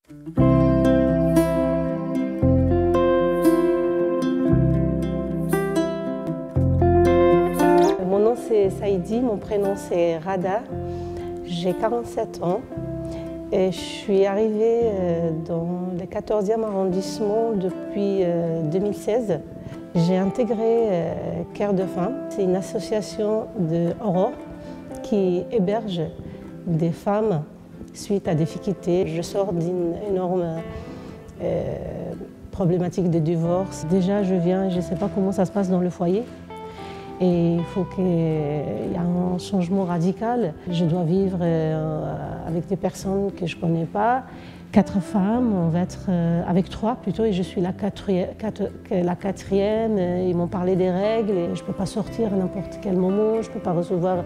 Mon nom c'est Saïdi, mon prénom c'est Rada, j'ai 47 ans et je suis arrivée dans le 14e arrondissement depuis 2016. J'ai intégré Cœur de Femmes, c'est une association de Aurore qui héberge des femmes suite à des difficultés. Je sors d'une énorme problématique de divorce. Déjà, je viens et je ne sais pas comment ça se passe dans le foyer. Et il faut qu'il y ait un changement radical. Je dois vivre avec des personnes que je ne connais pas. 4 femmes, on va être avec 3 plutôt, et je suis la quatrième. Ils m'ont parlé des règles et je ne peux pas sortir à n'importe quel moment, je ne peux pas recevoir.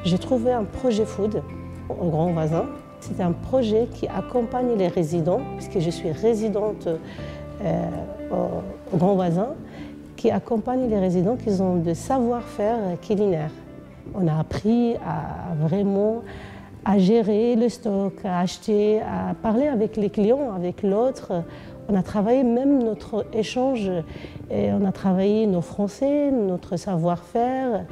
J'ai trouvé un projet food au Grand Voisin. C'est un projet qui accompagne les résidents, puisque je suis résidente au Grand Voisin, qui accompagne les résidents qui ont de savoir-faire culinaire. On a appris à vraiment à gérer le stock, à acheter, à parler avec les clients, avec l'autre. On a travaillé même notre échange, et on a travaillé nos français, notre savoir-faire,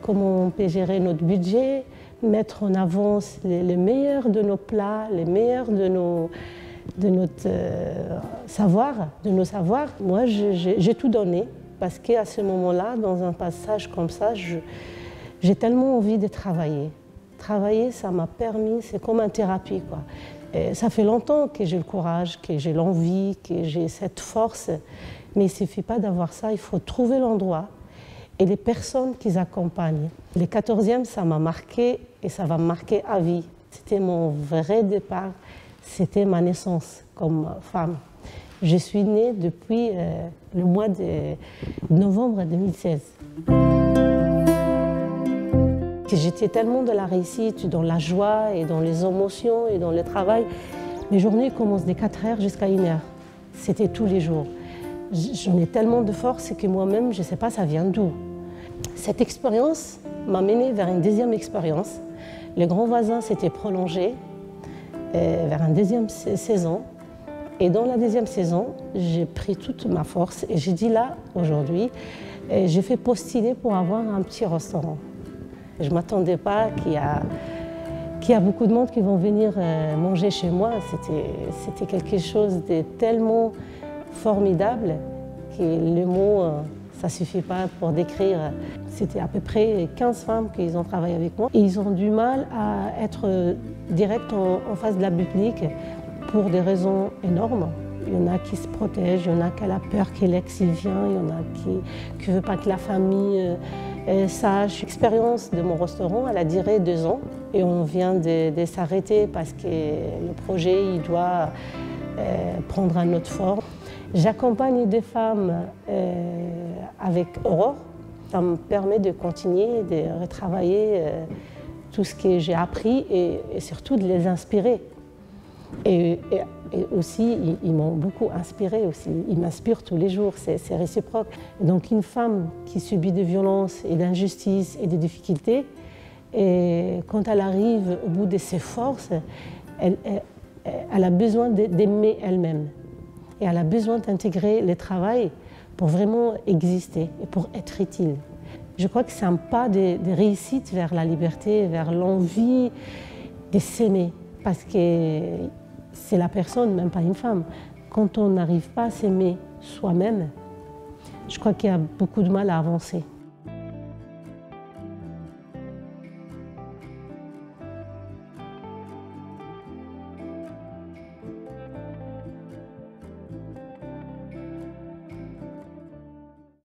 comment on peut gérer notre budget, mettre en avant les meilleurs de nos plats, les meilleurs de notre savoir, de nos savoirs. Moi, j'ai tout donné parce qu'à ce moment-là, dans un passage comme ça, j'ai tellement envie de travailler. Travailler, ça m'a permis, c'est comme une thérapie, quoi. Et ça fait longtemps que j'ai le courage, que j'ai l'envie, que j'ai cette force, mais il ne suffit pas d'avoir ça, il faut trouver l'endroit et les personnes qui accompagnent. Le 14e, ça m'a marqué et ça va me marquer à vie. C'était mon vrai départ, c'était ma naissance comme femme. Je suis née depuis le mois de novembre 2016. J'étais tellement dans la réussite, dans la joie et dans les émotions et dans le travail. Mes journées commencent dès 4 heures jusqu'à 1 heure. C'était tous les jours. J'en ai tellement de force que moi-même, je ne sais pas ça vient d'où. Cette expérience m'a menée vers une deuxième expérience. Le Grand Voisin s'était prolongé vers une deuxième saison. Et dans la deuxième saison, j'ai pris toute ma force et j'ai dit là, aujourd'hui, j'ai fait postuler pour avoir un petit restaurant. Je ne m'attendais pas qu'il y a beaucoup de monde qui vont venir manger chez moi. C'était quelque chose de tellement formidable que le mot, ça ne suffit pas pour décrire. C'était à peu près 15 femmes qui ont travaillé avec moi. Et ils ont du mal à être direct en face de la public pour des raisons énormes. Il y en a qui se protègent, il y en a qui ont la peur que l'ex vient, il y en a qui ne veulent pas que la famille sache. L'expérience de mon restaurant, elle a duré 2 ans et on vient de s'arrêter parce que le projet il doit prendre une autre forme. J'accompagne des femmes avec Aurore. Ça me permet de continuer, de retravailler tout ce que j'ai appris et surtout de les inspirer. Et aussi, ils m'ont beaucoup inspiré aussi. Ils m'inspirent tous les jours, c'est réciproque. Et donc une femme qui subit des violences et d'injustices et des difficultés, et quand elle arrive au bout de ses forces, elle a besoin d'aimer elle-même. Et elle a besoin d'intégrer le travail pour vraiment exister et pour être utile. Je crois que c'est un pas de réussite vers la liberté, vers l'envie de s'aimer. Parce que c'est la personne, même pas une femme. Quand on n'arrive pas à s'aimer soi-même, je crois qu'il y a beaucoup de mal à avancer.